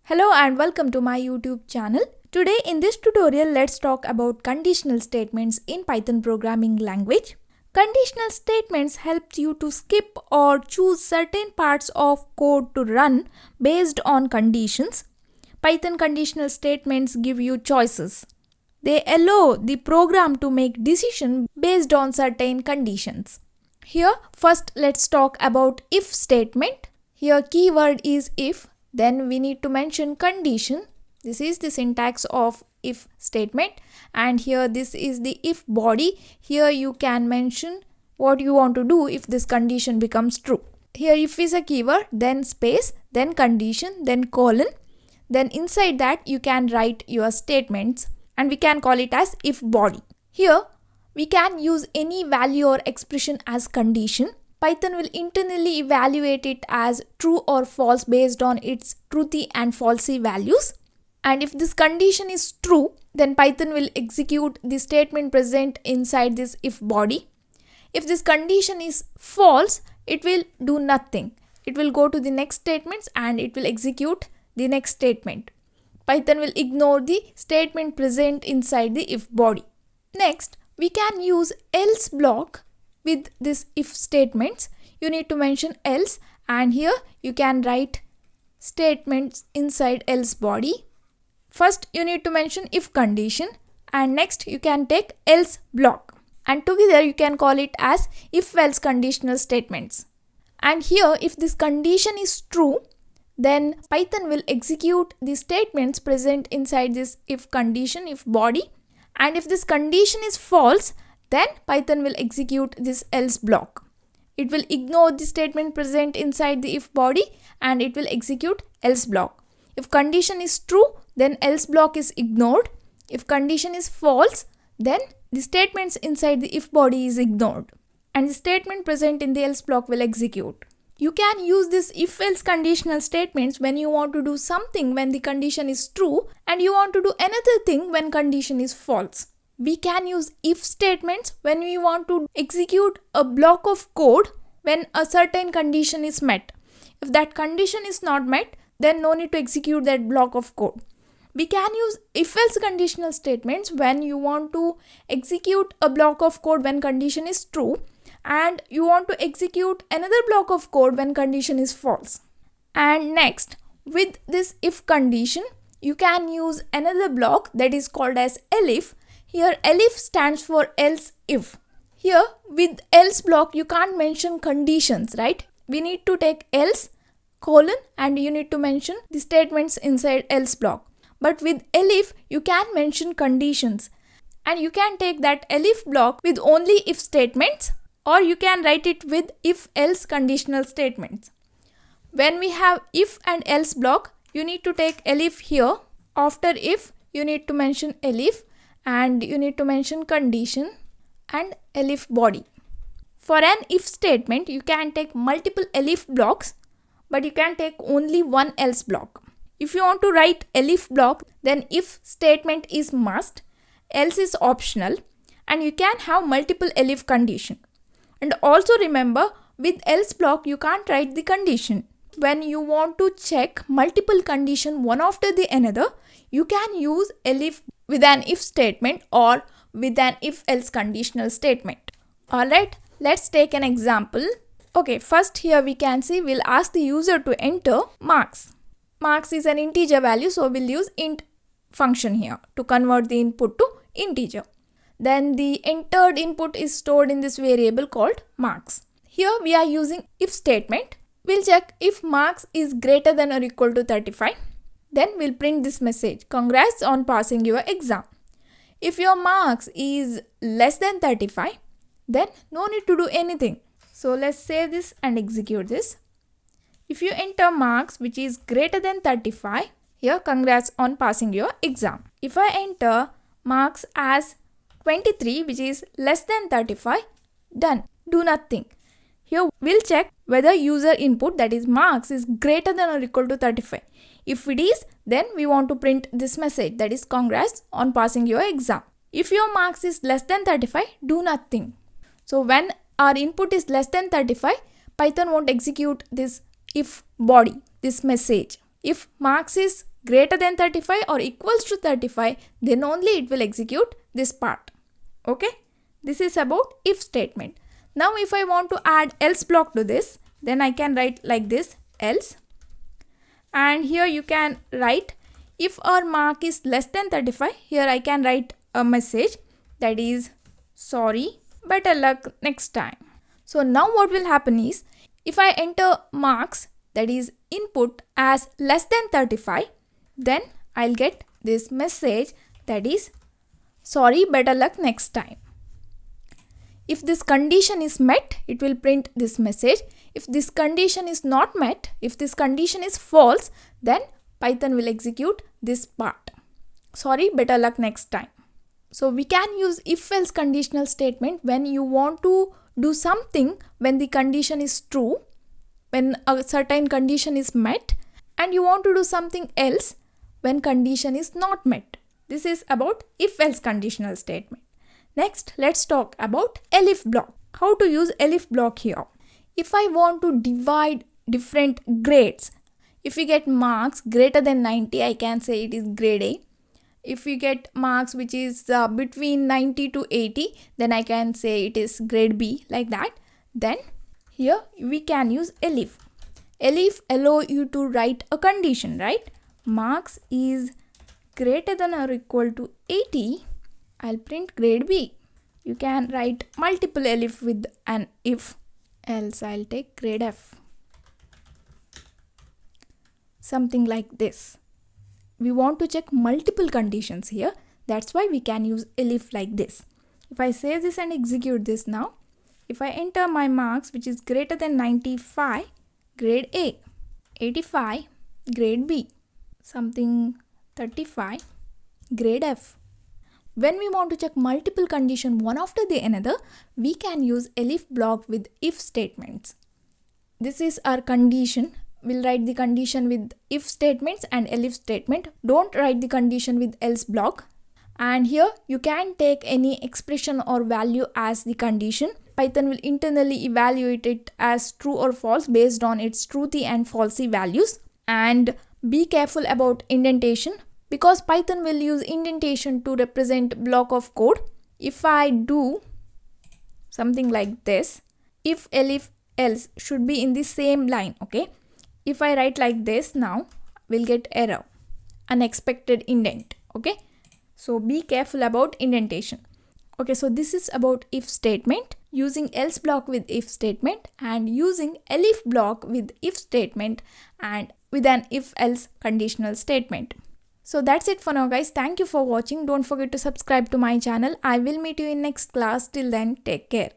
Hello and welcome to my YouTube channel. Today in this tutorial, let's talk about conditional statements in Python programming language. Conditional statements help you to skip or choose certain parts of code to run based on conditions. Python conditional statements give you choices. They allow the program to make decisions based on certain conditions. Here, first let's talk about if statement. Here keyword is if. Then we need to mention condition. This is the syntax of if statement, and here this is the if body. Here you can mention what you want to do if this condition becomes true. Here if is a keyword, then space, then condition, then colon. Then inside that you can write your statements and we can call it as if body. Here we can use any value or expression as condition. Python will internally evaluate it as true or false based on its truthy and falsy values. And if this condition is true, then Python will execute the statement present inside this if body. If this condition is false, it will do nothing. It will go to the next statements and it will execute the next statement. Python will ignore the statement present inside the if body. Next, we can use else block. With this if statements, you need to mention else, and here you can write statements inside else body. First you need to mention if condition, and next you can take else block, and together you can call it as if else conditional statements. And here if this condition is true, then Python will execute the statements present inside this if condition if body, and if this condition is false, then Python will execute this else block. It will ignore the statement present inside the if body and it will execute else block. If condition is true, then else block is ignored. If condition is false, then the statements inside the if body is ignored and the statement present in the else block will execute. You can use this if else conditional statements when you want to do something when the condition is true and you want to do another thing when condition is false. We can use if statements when we want to execute a block of code when a certain condition is met. If that condition is not met, then no need to execute that block of code. We can use if else conditional statements when you want to execute a block of code when condition is true and you want to execute another block of code when condition is false. And next, with this if condition, you can use another block that is called as elif. Here elif stands for else if. Here with else block you can't mention conditions, right? We need to take else, colon, and you need to mention the statements inside else block. But with elif you can mention conditions and you can take that elif block with only if statements, or you can write it with if else conditional statements. When we have if and else block, you need to take elif here. After if you need to mention elif, and you need to mention condition and elif body. For an if statement, you can take multiple elif blocks, but you can take only one else block. If you want to write elif block, then if statement is must, else is optional, and you can have multiple elif condition. And also remember, with else block, you can't write the condition. When you want to check multiple condition one after the another, you can use elif with an if statement or with an if else conditional statement. Alright, let's take an example. Okay, first here we can see we'll ask the user to enter marks. Marks is an integer value, so we'll use int function here to convert the input to integer. Then the entered input is stored in this variable called marks. Here we are using if statement. We'll check if marks is greater than or equal to 35. Then we'll print this message, congrats on passing your exam. If your marks is less than 35, then no need to do anything. So let's save this and execute this. If you enter marks which is greater than 35, here congrats on passing your exam. If I enter marks as 23 which is less than 35, done, do nothing. Here we'll check whether user input, that is marks, is greater than or equal to 35. If it is, then we want to print this message, that is congrats on passing your exam. If your marks is less than 35, do nothing. So when our input is less than 35, Python won't execute this if body, this message. If marks is greater than 35 or equals to 35, then only it will execute this part. Okay, this is about if statement. Now if I want to add else block to this, then I can write like this, else. And here you can write if our mark is less than 35, here I can write a message that is, sorry, better luck next time. So now what will happen is, if I enter marks, that is input, as less than 35, then I'll get this message that is, sorry, better luck next time. If this condition is met, it will print this message. If this condition is not met, if this condition is false, then Python will execute this part, sorry, better luck next time. So we can use if-else conditional statement when you want to do something when the condition is true, when a certain condition is met, and you want to do something else when condition is not met. This is about if-else conditional statement. Next, let's talk about elif block. How to use elif block here. If I want to divide different grades, if you get marks greater than 90, I can say it is grade A. If you get marks which is between 90 to 80, then I can say it is grade B, like that. Then here we can use elif. Elif allow you to write a condition, right? Marks is greater than or equal to 80, I'll print grade B. You can write multiple elif with an if, else I'll take grade F. Something like this. We want to check multiple conditions here. That's why we can use elif like this. If I save this and execute this now, if I enter my marks which is greater than 95, grade A, 85, grade B, something 35, grade F. When we want to check multiple conditions one after the another, we can use elif block with if statements. This is our condition. We'll write the condition with if statements and elif statement. Don't write the condition with else block. And here you can take any expression or value as the condition. Python will internally evaluate it as true or false based on its truthy and falsy values. And be careful about indentation, because Python will use indentation to represent block of code. If I do something like this, if elif else should be in the same line, okay? If I write like this now, we'll get error, unexpected indent, okay? So be careful about indentation. Okay, so this is about if statement, using else block with if statement, and using elif block with if statement and with an if else conditional statement. So that's it for now, guys. Thank you for watching. Don't forget to subscribe to my channel. I will meet you in next class. Till then, take care.